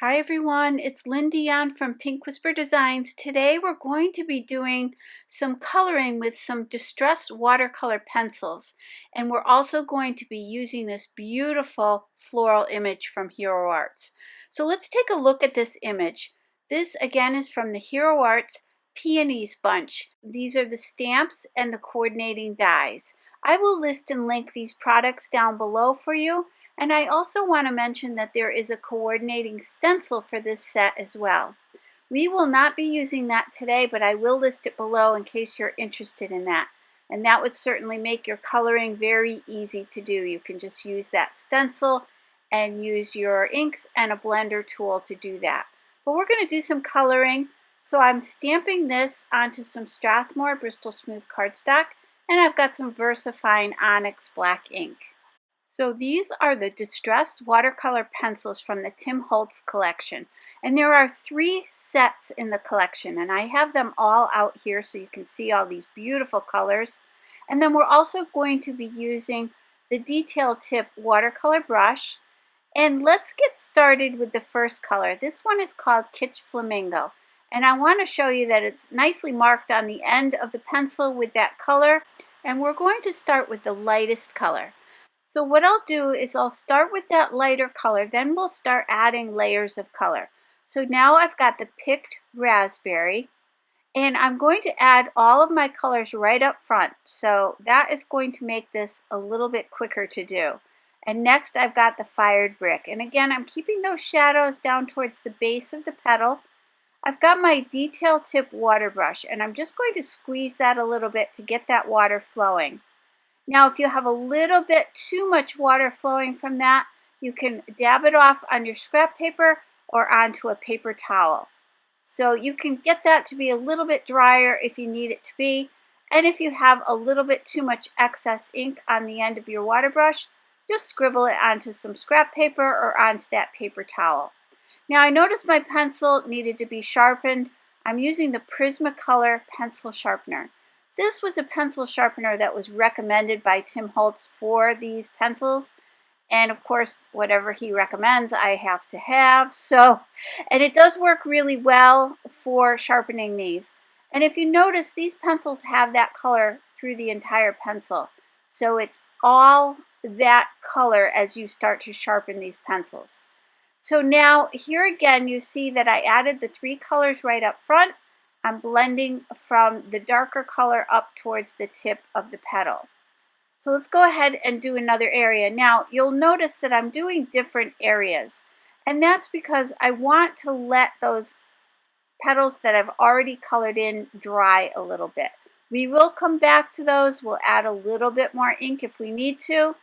Hi everyone, it's Lynn Dion from Pink Whisper Designs. Today we're going to be doing some coloring with some distressed watercolor pencils, and we're also going to be using this beautiful floral image from Hero Arts. So let's take a look at this image. This again is from the Hero Arts Peonies bunch. These are the stamps and the coordinating dies. I will list and link these products down below for you. And I also want to mention that there is a coordinating stencil for this set as well. We will not be using that today, but I will list it below in case you're interested in that. And that would certainly make your coloring very easy to do. You can just use that stencil and use your inks and a blender tool to do that. But we're going to do some coloring. So I'm stamping this onto some Strathmore Bristol Smooth cardstock, and I've got some Versafine Onyx black ink. So these are the distressed watercolor pencils from the Tim Holtz collection. And there are 3 sets in the collection, and I have them all out here so you can see all these beautiful colors. And then we're also going to be using the detail tip watercolor brush. And let's get started with the first color. This one is called Kitsch Flamingo. And I want to show you that it's nicely marked on the end of the pencil with that color. And we're going to start with the lightest color. So what I'll do is I'll start with that lighter color, then we'll start adding layers of color. So now I've got the picked raspberry, and I'm going to add all of my colors right up front. So that is going to make this a little bit quicker to do. And next I've got the fired brick. And again, I'm keeping those shadows down towards the base of the petal. I've got my detail tip water brush, and I'm just going to squeeze that a little bit to get that water flowing. Now, if you have a little bit too much water flowing from that, you can dab it off on your scrap paper or onto a paper towel. So you can get that to be a little bit drier if you need it to be. And if you have a little bit too much excess ink on the end of your water brush, just scribble it onto some scrap paper or onto that paper towel. Now, I noticed my pencil needed to be sharpened. I'm using the Prismacolor pencil sharpener. This was a pencil sharpener that was recommended by Tim Holtz for these pencils. And of course, whatever he recommends, I have to have. And it does work really well for sharpening these. And if you notice, these pencils have that color through the entire pencil. So it's all that color as you start to sharpen these pencils. So now here again, you see that I added the 3 colors right up front. I'm blending from the darker color up towards the tip of the petal. So let's go ahead and do another area. Now you'll notice that I'm doing different areas, and that's because I want to let those petals that I've already colored in dry a little bit. We will come back to those. We'll add a little bit more ink if we need to,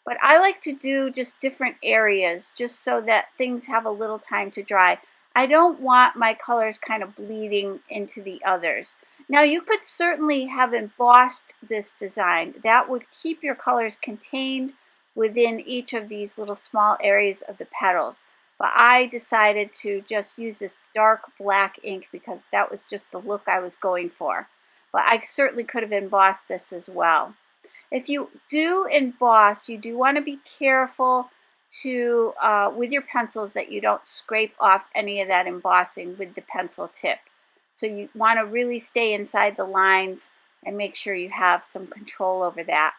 but I like to do just different areas just so that things have a little time to dry. I don't want my colors kind of bleeding into the others. Now you could certainly have embossed this design. That would keep your colors contained within each of these little small areas of the petals. But I decided to just use this dark black ink because that was just the look I was going for. But I certainly could have embossed this as well. If you do emboss, you do want to be careful to with your pencils that you don't scrape off any of that embossing with the pencil tip. So you want to really stay inside the lines and make sure you have some control over that.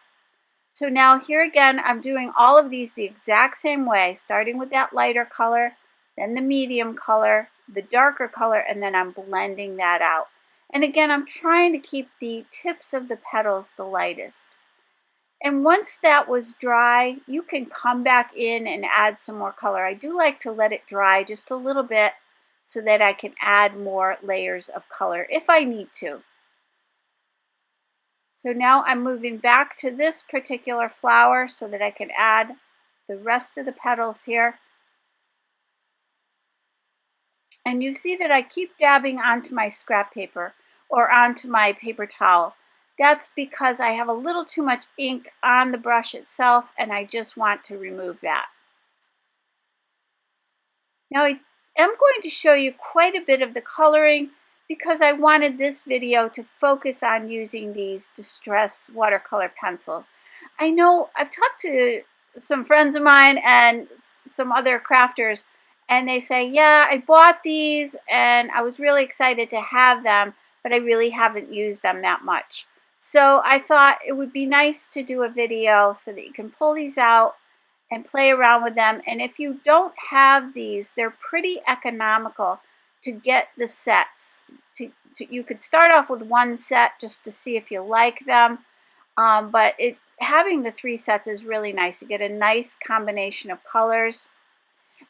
So now here again, I'm doing all of these the exact same way, starting with that lighter color, then the medium color, the darker color, and then I'm blending that out. And again, I'm trying to keep the tips of the petals the lightest. And once that was dry, you can come back in and add some more color. I do like to let it dry just a little bit so that I can add more layers of color if I need to. So now I'm moving back to this particular flower so that I can add the rest of the petals here. And you see that I keep dabbing onto my scrap paper or onto my paper towel. That's because I have a little too much ink on the brush itself, and I just want to remove that. Now I am going to show you quite a bit of the coloring because I wanted this video to focus on using these distressed watercolor pencils. I know I've talked to some friends of mine and some other crafters, and they say, yeah, I bought these and I was really excited to have them, but I really haven't used them that much. So I thought it would be nice to do a video so that you can pull these out and play around with them. And if you don't have these, they're pretty economical to get the sets. You could start off with one set just to see if you like them, but having the 3 sets is really nice. You get a nice combination of colors.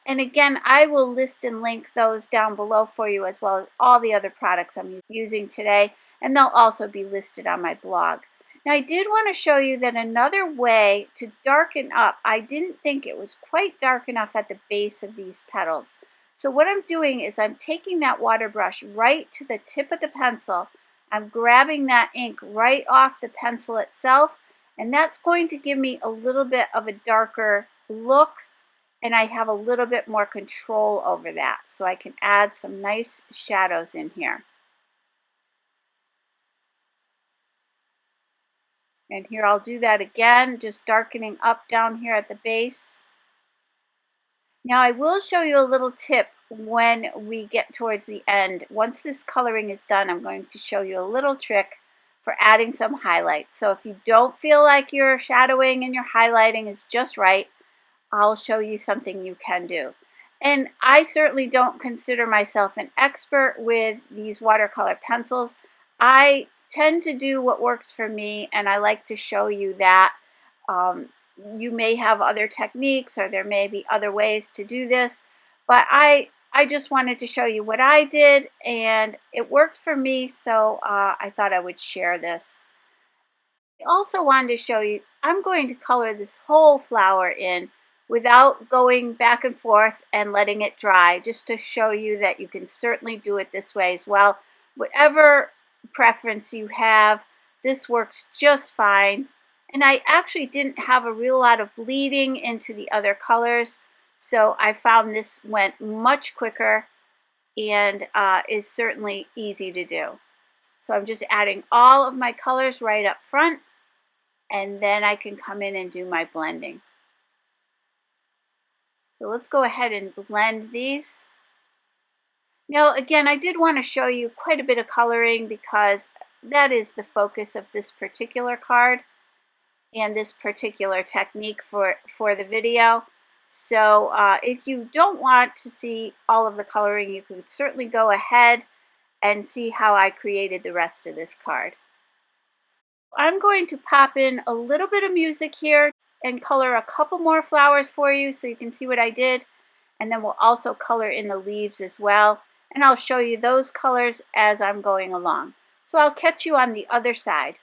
And again, I will list and link those down below for you, as well as all the other products I'm using today, and they'll also be listed on my blog. Now, I did want to show you that another way to darken up, I didn't think it was quite dark enough at the base of these petals. So what I'm doing is I'm taking that water brush right to the tip of the pencil. I'm grabbing that ink right off the pencil itself, and that's going to give me a little bit of a darker look, and I have a little bit more control over that, so I can add some nice shadows in here. And here I'll do that again, just darkening up down here at the base. Now I will show you a little tip when we get towards the end. Once this coloring is done, I'm going to show you a little trick for adding some highlights. So if you don't feel like your shadowing and your highlighting is just right, I'll show you something you can do. And I certainly don't consider myself an expert with these watercolor pencils. I tend to do what works for me, and I like to show you that. You may have other techniques, or there may be other ways to do this, but I just wanted to show you what I did, and it worked for me, so I thought I would share this. I also wanted to show you, I'm going to color this whole flower in without going back and forth and letting it dry, just to show you that you can certainly do it this way as well. Whatever preference you have, this works just fine. And I actually didn't have a real lot of bleeding into the other colors, so I found this went much quicker and is certainly easy to do. So I'm just adding all of my colors right up front, and then I can come in and do my blending. So let's go ahead and blend these. Now again, I did want to show you quite a bit of coloring because that is the focus of this particular card and this particular technique for the video. So if you don't want to see all of the coloring, you can certainly go ahead and see how I created the rest of this card. I'm going to pop in a little bit of music here and color a couple more flowers for you so you can see what I did. And then we'll also color in the leaves as well. And I'll show you those colors as I'm going along. So I'll catch you on the other side.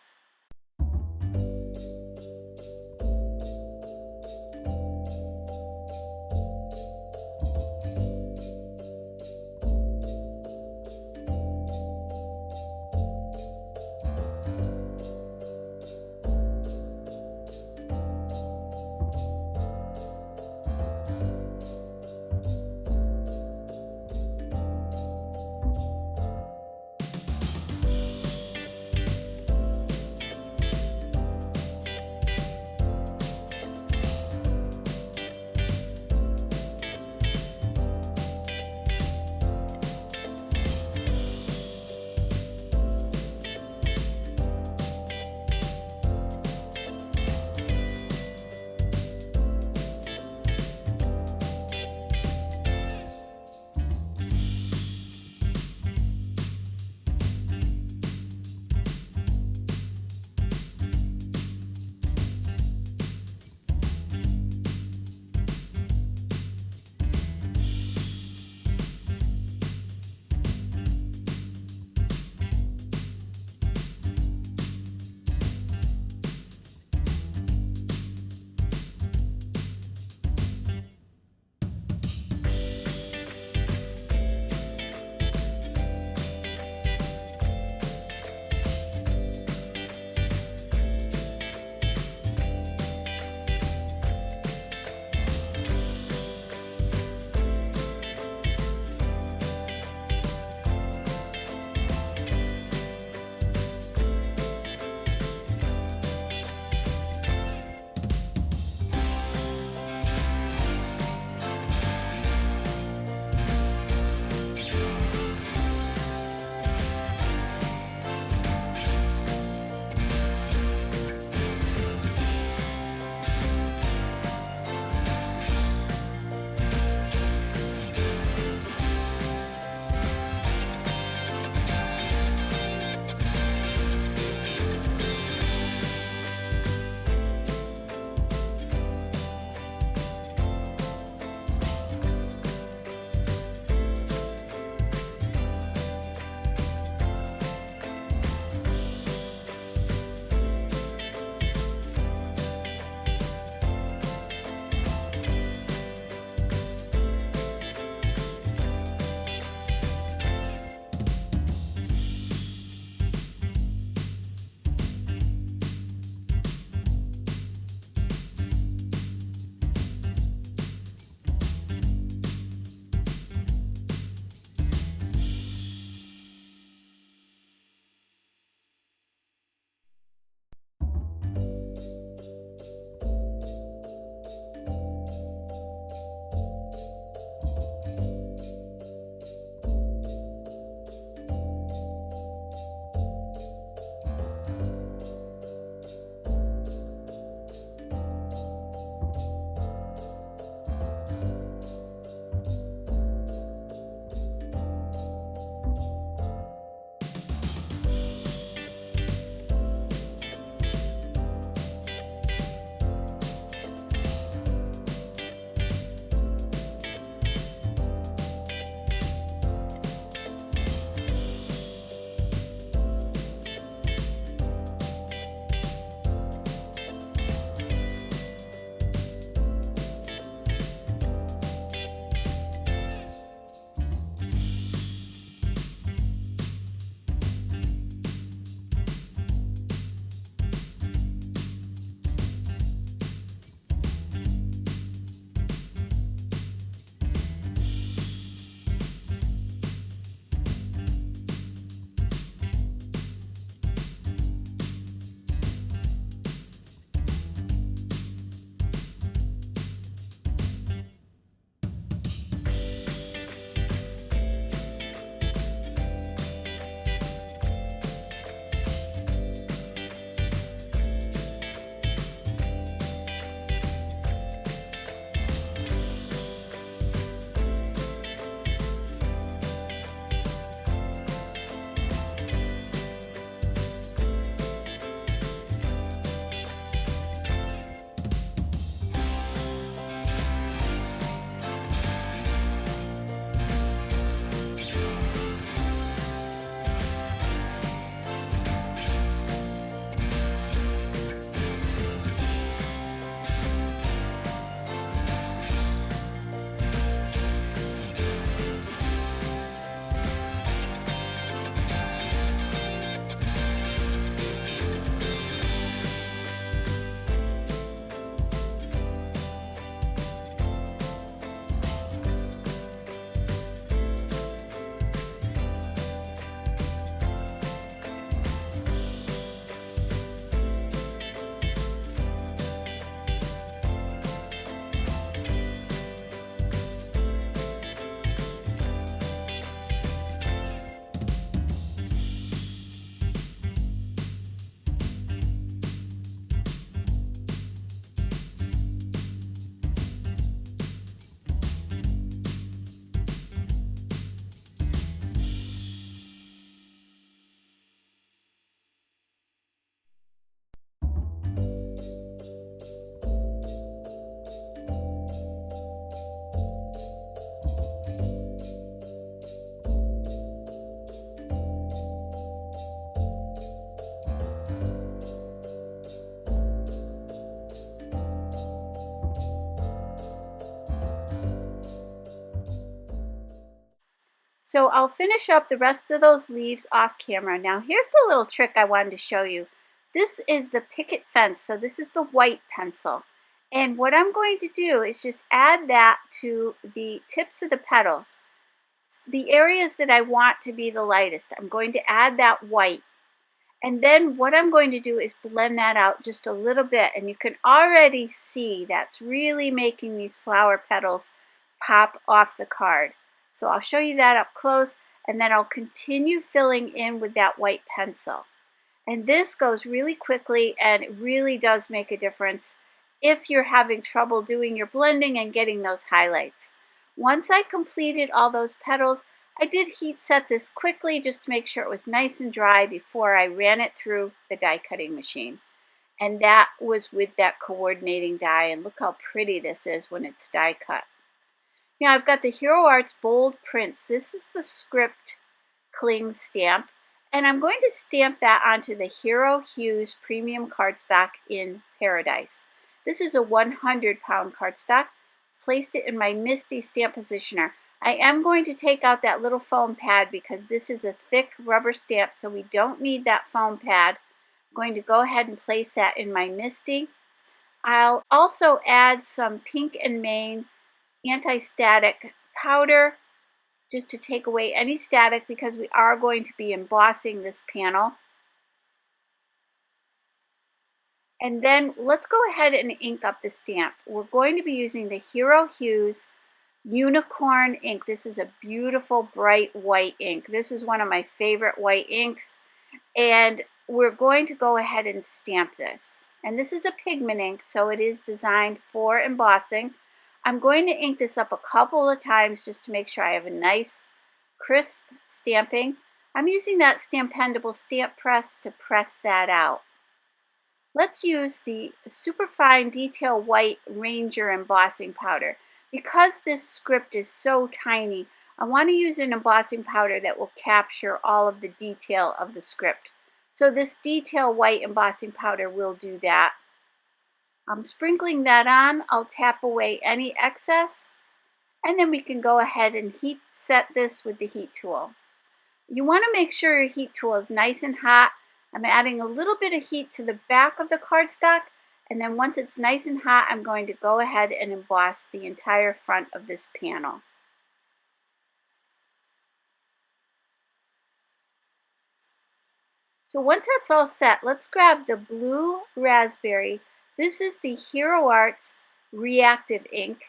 So I'll finish up the rest of those leaves off camera. Now here's the little trick I wanted to show you. This is the picket fence, so this is the white pencil. And what I'm going to do is just add that to the tips of the petals. The areas that I want to be the lightest, I'm going to add that white. And then what I'm going to do is blend that out just a little bit, and you can already see that's really making these flower petals pop off the card. So I'll show you that up close, and then I'll continue filling in with that white pencil. And this goes really quickly, and it really does make a difference if you're having trouble doing your blending and getting those highlights. Once I completed all those petals, I did heat set this quickly just to make sure it was nice and dry before I ran it through the die cutting machine. And that was with that coordinating die, and look how pretty this is when it's die cut. Now I've got the Hero Arts Bold Prints. This is the script cling stamp, and I'm going to stamp that onto the Hero Hues Premium Cardstock in Paradise. This is a 100-pound cardstock. Placed it in my Misty stamp positioner. I am going to take out that little foam pad because this is a thick rubber stamp, so we don't need that foam pad. I'm going to go ahead and place that in my Misty. I'll also add some Pink and Main anti-static powder just to take away any static because we are going to be embossing this panel. And then let's go ahead and ink up the stamp. We're going to be using the Hero Hues Unicorn ink. This is a beautiful bright white ink. This is one of my favorite white inks, and we're going to go ahead and stamp this. And this is a pigment ink, so it is designed for embossing. I'm going to ink this up a couple of times just to make sure I have a nice crisp stamping. I'm using that Stampendable stamp press to press that out. Let's use the Superfine Detail White Ranger embossing powder. Because this script is so tiny, I want to use an embossing powder that will capture all of the detail of the script. So this Detail White embossing powder will do that. I'm sprinkling that on. I'll tap away any excess, and then we can go ahead and heat set this with the heat tool. You want to make sure your heat tool is nice and hot. I'm adding a little bit of heat to the back of the cardstock, and then once it's nice and hot, I'm going to go ahead and emboss the entire front of this panel. So once that's all set, let's grab the blue raspberry. This is the Hero Arts Reactive ink,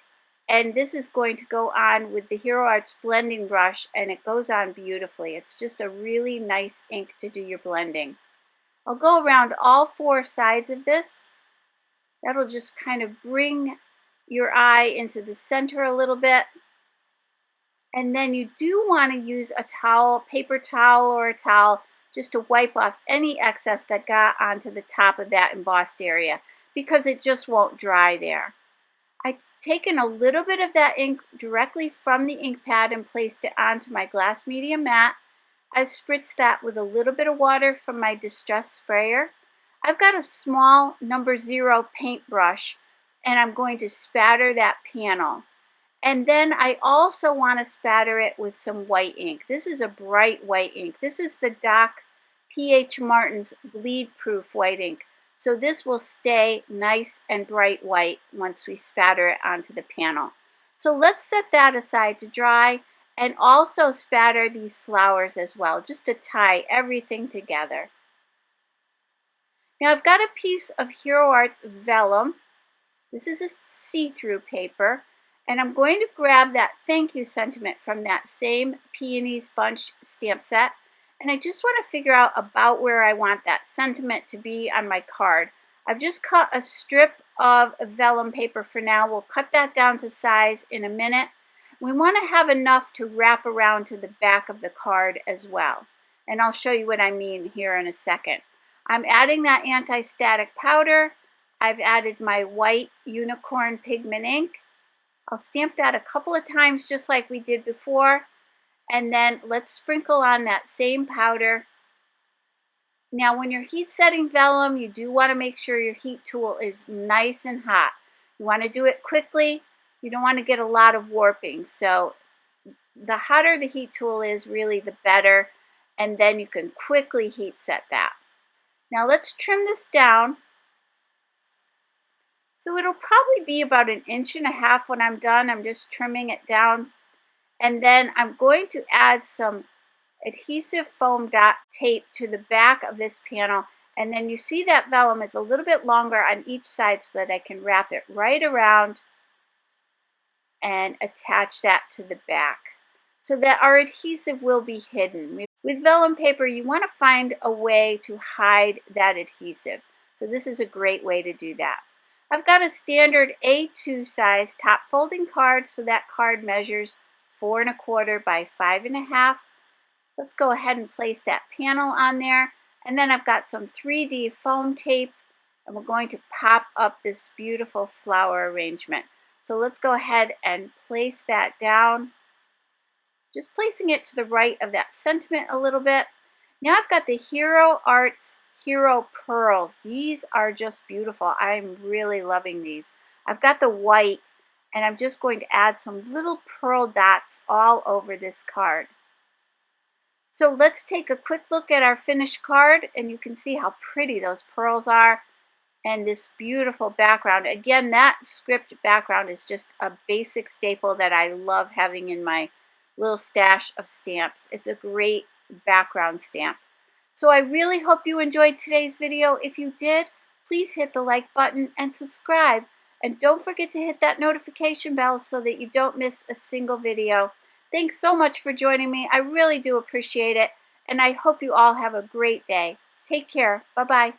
and this is going to go on with the Hero Arts blending brush, and it goes on beautifully. It's just a really nice ink to do your blending. I'll go around all four sides of this. That'll just kind of bring your eye into the center a little bit. And then you do want to use a towel, paper towel or a towel, just to wipe off any excess that got onto the top of that embossed area, because it just won't dry there. I've taken a little bit of that ink directly from the ink pad and placed it onto my glass medium mat. I've spritzed that with a little bit of water from my Distress sprayer. I've got a small number 0 paintbrush, and I'm going to spatter that panel. And then I also want to spatter it with some white ink. This is a bright white ink. This is the Doc P.H. Martin's bleed proof white ink. So this will stay nice and bright white once we spatter it onto the panel. So let's set that aside to dry, and also spatter these flowers as well, just to tie everything together. Now I've got a piece of Hero Arts Vellum. This is a see-through paper, and I'm going to grab that thank you sentiment from that same Peonies bunch stamp set, and I just want to figure out about where I want that sentiment to be on my card. I've just cut a strip of vellum paper for now. We'll cut that down to size in a minute. We want to have enough to wrap around to the back of the card as well. And I'll show you what I mean here in a second. I'm adding that anti-static powder. I've added my white unicorn pigment ink. I'll stamp that a couple of times just like we did before. And then let's sprinkle on that same powder. Now when you're heat setting vellum, you do want to make sure your heat tool is nice and hot. You want to do it quickly. You don't want to get a lot of warping. So the hotter the heat tool is, really the better, and then you can quickly heat set that. Now let's trim this down. So it'll probably be about 1.5 inches when I'm done. I'm just trimming it down. And then I'm going to add some adhesive foam dot tape to the back of this panel. And then you see that vellum is a little bit longer on each side so that I can wrap it right around and attach that to the back so that our adhesive will be hidden. With vellum paper, you want to find a way to hide that adhesive. So this is a great way to do that. I've got a standard A2 size top folding card, so that card measures 4¼ by 5½. Let's go ahead and place that panel on there. And then I've got some 3D foam tape, and we're going to pop up this beautiful flower arrangement. So let's go ahead and place that down. Just placing it to the right of that sentiment a little bit. Now I've got the Hero Arts Hero Pearls. These are just beautiful. I'm really loving these. I've got the white, and I'm just going to add some little pearl dots all over this card. So let's take a quick look at our finished card, and you can see how pretty those pearls are and this beautiful background. Again, that script background is just a basic staple that I love having in my little stash of stamps. It's a great background stamp. So I really hope you enjoyed today's video. If you did, please hit the like button and subscribe. And don't forget to hit that notification bell so that you don't miss a single video. Thanks so much for joining me. I really do appreciate it. And I hope you all have a great day. Take care. Bye-bye.